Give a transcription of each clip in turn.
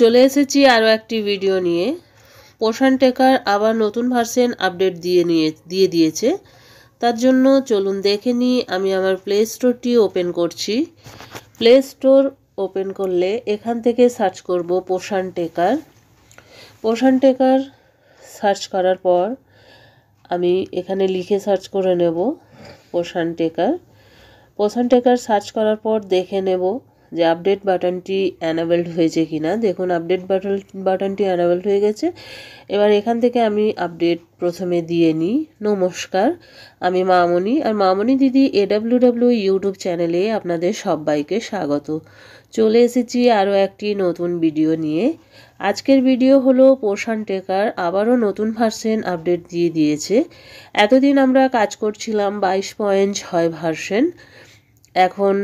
চলে এসেছি আরও একটি ভিডিও নিয়ে। পোষণ টেকার আবার নতুন ভার্সন আপডেট দিয়ে দিয়েছে। তার জন্য চলুন দেখে নিই। আমি আমার প্লে স্টোরটি ওপেন করছি। প্লে স্টোর ওপেন করলে এখান থেকে সার্চ করব পোষণ টেকার। পোষণ টেকার সার্চ করার পর আমি এখানে লিখে সার্চ করে নেব পোষণ টেকার। পোষণ টেকার সার্চ করার পর দেখে নেব যে আপডেট বাটনটি অ্যানাবেলড হয়েছে কিনা। দেখুন আপডেট বাটনটি অ্যানাবেলড হয়ে গেছে। এবার এখান থেকে আমি আপডেট প্রথমে দিয়ে নিই। নমস্কার, আমি মামনি, আর মামনি দিদি AWW ইউটিউব চ্যানেলে আপনাদের সবাইকে স্বাগত। চলে এসেছি আরও একটি নতুন ভিডিও নিয়ে। আজকের ভিডিও হলো পোষণ টেকার আবারও নতুন ভার্সন আপডেট দিয়ে দিয়েছে। এতদিন আমরা কাজ করছিলাম 22.6 ভার্সন। এখন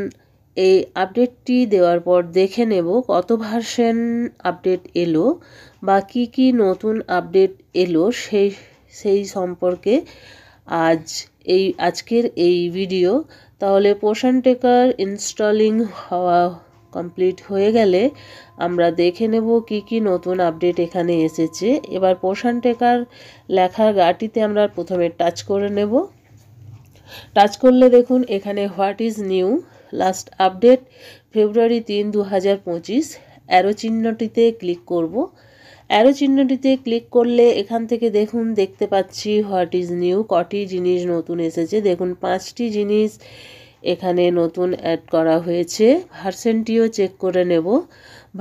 এই আপডেটটি দেওয়ার পর দেখে নেব কত ভার্সন আপডেট এলো বা কি নতুন আপডেট এলো সেই সম্পর্কে আজকের এই ভিডিও। তাহলে পোষণ টেকার ইনস্টলিং হওয়া কমপ্লিট হয়ে গেলে আমরা দেখে নেব কি নতুন আপডেট এখানে এসেছে। এবার পোষণ টেকার লেখার গাটিতে আমরা প্রথমে টাচ করে নেব। টাচ করলে দেখুন এখানে what is new, last update February 3, 2025। Arrow চিহ্নটিতে ক্লিক করব। অ্যারো চিহ্নটিতে ক্লিক করলে এখান থেকে দেখতে পাচ্ছি হোয়াট ইজ নিউ, কটি জিনিস নতুন এসেছে। দেখুন 5টি জিনিস এখানে নতুন অ্যাড করা হয়েছে। ভার্সনটিও চেক করে নেব।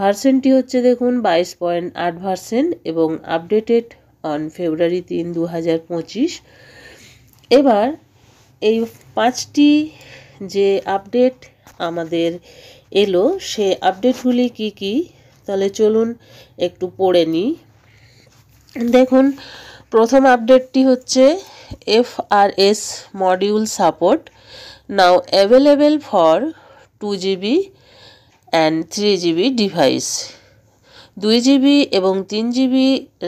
ভার্সনটি হচ্ছে দেখুন 22.8 ভার্সন এবং আপডেটেড অন ফেব্রুয়ারি 3, 2025। এবার এই 5টি যে আপডেট আমাদের এলো সে আপডেটগুলি কি তাহলে চলুন একটু পড়ে নিই। দেখুন প্রথম আপডেটটি হচ্ছে FRS module support now available for 2GB and 3GB device. 2GB এবং 3GB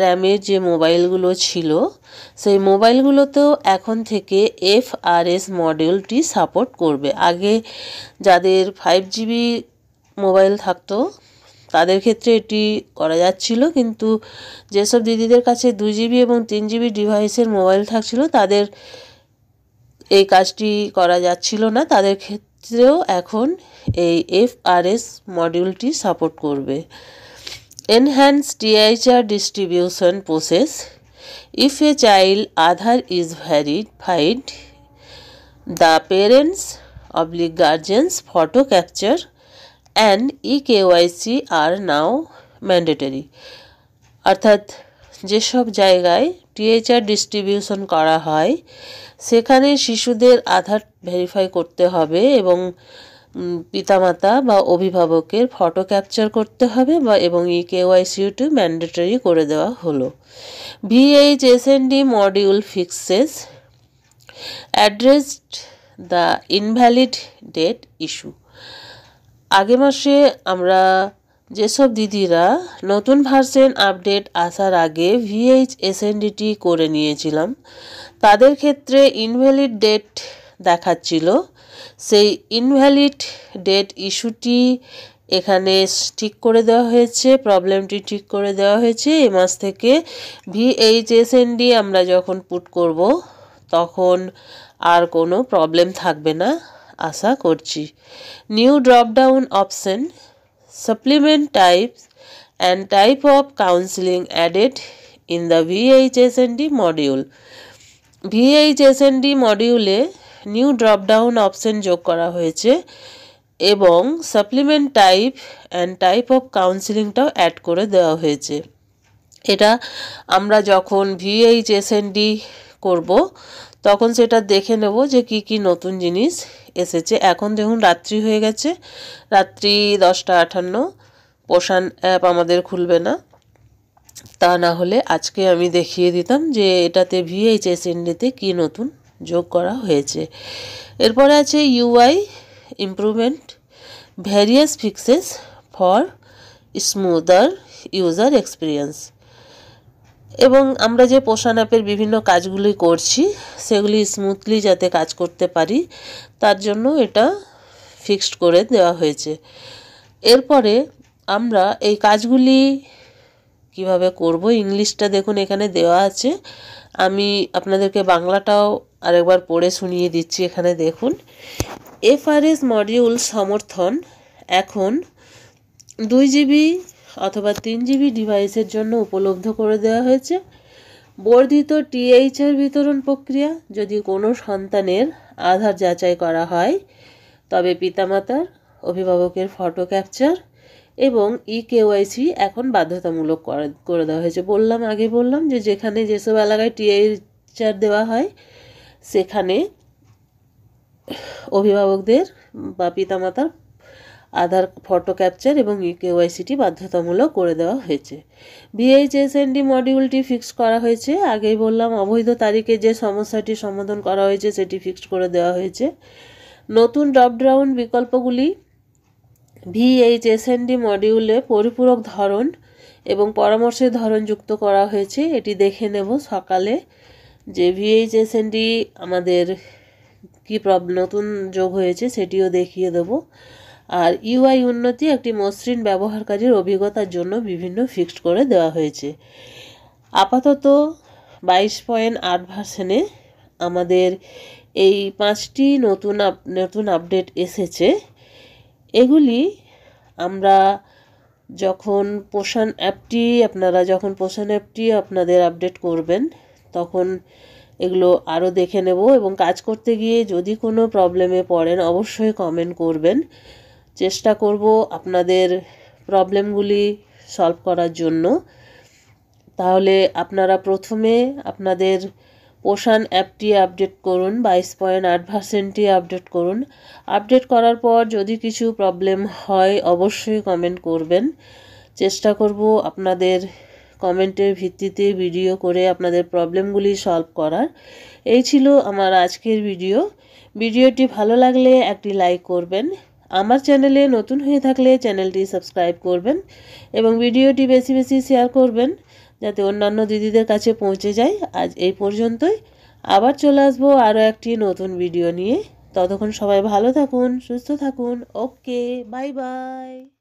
র্যামের যে মোবাইলগুলো ছিল সেই মোবাইলগুলোতেও এখন থেকে FRS মডিউলটি সাপোর্ট করবে। আগে যাদের 5GB মোবাইল থাকতো তাদের ক্ষেত্রে এটি করা যাচ্ছিল, কিন্তু যেসব দিদিদের কাছে 2GB এবং 3GB ডিভাইসের মোবাইল থাকছিল তাদের এই কাজটি করা যাচ্ছিল না। তাদের ক্ষেত্রেও এখন এই FRS মডিউলটি সাপোর্ট করবে। Enhance THR distribution process. If a child Aadhaar is verified, the parents/guardians photo capture and eKYC are now mandatory. অর্থাৎ যেসব জায়গায় THR ডিস্ট্রিবিউশন করা হয় সেখানে শিশুদের আধার ভেরিফাই করতে হবে এবং পিতামাতা বা অভিভাবকের ফটো ক্যাপচার করতে হবে এবং eKYC-টি ম্যান্ডেটরি করে দেওয়া হলো। VHSND module fixes addressed the invalid date issue. আগে মাসে আমরা যেসব দিদিরা নতুন ভার্সন আপডেট আসার আগে VHSNDটি করে নিয়েছিলাম তাদের ক্ষেত্রে ইনভ্যালিড ডেট দেখাচ্ছিল। সেই ইনভ্যালিড ডেট ইস্যুটি এখানে ঠিক করে দেওয়া হয়েছে, প্রবলেমটি ঠিক করে দেওয়া হয়েছে। এই মাস থেকে VHSND আমরা যখন পুট করব তখন আর কোনো প্রবলেম থাকবে না আশা করছি। New dropdown option supplement types and type of counselling added in the VHSND module. VHSND মডিউলে নিউ ড্রপডাউন অপশন যোগ করা হয়েছে এবং supplement type and type of কাউন্সিলিংটাও অ্যাড করে দেওয়া হয়েছে। এটা আমরা যখন VHSND করব তখন সেটা দেখে নেব যে কি নতুন জিনিস এসেছে। এখন দেখুন রাত্রি হয়ে গেছে, রাত্রি 10:58। পোষণ অ্যাপ আমাদের খুলবে না, তা না হলে আজকে আমি দেখিয়ে দিতাম যে এটাতে VHSNDতে কি নতুন যোগ করা হয়েছে। এরপরে আছে UI improvement, various fixes for smoother user experience. এবং আমরা যে পোষণ অ্যাপের বিভিন্ন কাজগুলি করছি সেগুলি স্মুথলি যাতে কাজ করতে পারি তার জন্য এটা ফিক্সড করে দেওয়া হয়েছে। এরপরে আমরা এই কাজগুলি কিভাবে করব, ইংলিশটা দেখুন এখানে দেওয়া আছে, আমি আপনাদেরকে বাংলাটাও আরেকবার পড়ে শুনিয়ে দিচ্ছি। এখানে দেখুন, এফআরএস মডিউল সমর্থন এখন 2 GB অথবা 3 GB ডিভাইসের জন্য উপলব্ধ করে দেওয়া হয়েছে। বর্ধিত টিএইচআর বিতরণ প্রক্রিয়া, যদি কোনো সন্তানের আধার যাচাই করা হয় তবে পিতামাতার অভিভাবকের ফটো ক্যাপচার এবং ইকেওয়াইসি এখন বাধ্যতামূলক করে দেওয়া হয়েছে। আগে বললাম যে যেখানে যেসব এলাকায় টিএইচআর দেওয়া হয় সেখানে অভিভাবকদের বা পিতামাতার আধার ফটো ক্যাপচার এবং ইকেওয়াইসিটি বাধ্যতামূলক করে দেওয়া হয়েছে। ভিএইচএসএনডি মডিউলটি ফিক্স করা হয়েছে, আগেই বললাম অবৈধ তারিখে যে সমস্যাটি সমাধান করা হয়েছে সেটি ফিক্সড করে দেওয়া হয়েছে। নতুন ড্রপডাউন বিকল্পগুলি ভিএইচএসএনডি মডিউলে পরিপূরক ধরন এবং পরামর্শের ধরন যুক্ত করা হয়েছে। এটি দেখে নেব সকালে যে ভিএইচএসএনডি আমাদের কী নতুন যোগ হয়েছে সেটিও দেখিয়ে দেব। আর ইউআই উন্নতি একটি মসৃণ ব্যবহারকারীর অভিজ্ঞতার জন্য বিভিন্ন ফিক্সড করে দেওয়া হয়েছে। আপাতত 22.8 ভার্সনে আমাদের এই 5টি নতুন আপডেট এসেছে। এগুলি আমরা যখন পোষণ অ্যাপটি আপনাদের আপডেট করবেন তখন এগুলো আরও দেখে নেব এবং কাজ করতে গিয়ে যদি কোনো প্রবলেমে পড়েন অবশ্যই কমেন্ট করবেন। চেষ্টা করব আপনাদের প্রবলেমগুলি সলভ করার জন্য। তাহলে আপনারা প্রথমে আপনাদের পোষণ অ্যাপটি আপডেট করুন, 22.8 ভার্সনটি আপডেট করুন। আপডেট করার পর যদি কিছু প্রবলেম হয় অবশ্যই কমেন্ট করবেন। চেষ্টা করব আপনাদের কমেন্টের ভিত্তিতে ভিডিও করে আপনাদের প্রবলেমগুলি সলভ করার। এই ছিল আমার আজকের ভিডিওটি ভালো লাগলে একটি লাইক করবেন। আমার চ্যানেলে নতুন হয়ে থাকলে চ্যানেলটি সাবস্ক্রাইব করবেন এবং ভিডিওটি বেশি বেশি শেয়ার করবেন যাতে অন্যান্য দিদিদের কাছে পৌঁছে যায়। আজ এই পর্যন্তই, আবার চলে আসবো আরও একটি নতুন ভিডিও নিয়ে। ততক্ষণ সবাই ভালো থাকুন, সুস্থ থাকুন। ওকে, বাই বাই।